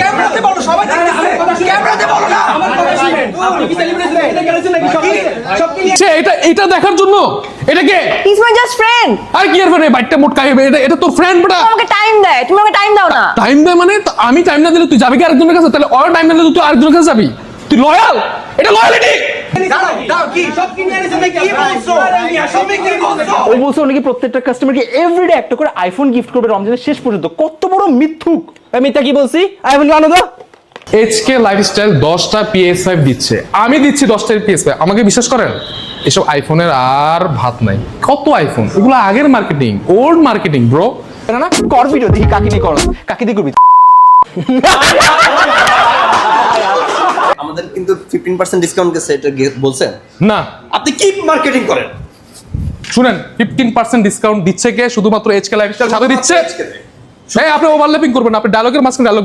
ক্যামেরাতে বলো, সবাই দেখতেছে। ক্যামেরাতে বলো না। আপনি কি সেলিব্রিটি এটা করেছেন নাকি সবকে নিয়ে? এটা দেখার জন্য এটা কে? He's my just friend. আর কি আর মানে বাইকটা মোট কাইবে এটা তোর ফ্রেন্ড বড়া। আমাকে টাইম দেয়, তুমি আমাকে টাইম দাও না। টাইম দেয় মানে তো আমি টাইম না দিলে তুই যাবি কি আরেকজনের কাছে? তাহলে ওর টাইম না দিলে তুই আরেকজনের কাছে যাবি? তুই লয়াল? এটা লয়ালিটি? দাও কি সব কিনে এনেছেন নাকি? কি বলছো? সবই কি বলছো? ও বলছে নাকি প্রত্যেকটা কাস্টমারকে এভরিডে একটা করে আইফোন গিফট করবে রমজানের শেষ পর্যন্ত। কত বড় মিথ্যুক! আমি তা কি বলছি? আইফোন আনো তো। এইচকে লাইফস্টাইল 10টা PS5 দিচ্ছে, আমি দিচ্ছি 10টা PS5। আমাকে বিশ্বাস করেন? এসব আইফোনের আর ভাত নাই। কত আইফোন, এগুলো আগের মার্কেটিং, ওল্ড মার্কেটিং ব্রো। না কর ভিডিও দেখি কাকি নিয়ে করো, কাকি দিয়ে করবি। আমাদের কিন্তু 15% ডিসকাউন্ট গেছে, এটা বলছেন না আপনি কি মার্কেটিং করেন? শুনেন, 15% ডিসকাউন্ট দিচ্ছে কে? শুধুমাত্র এইচকে লাইফস্টাইল সাথে দিচ্ছে। এই আপনি ওভারল্যাপিং করবেন, আপনি ডায়লগের মাঝখানে ডায়লগ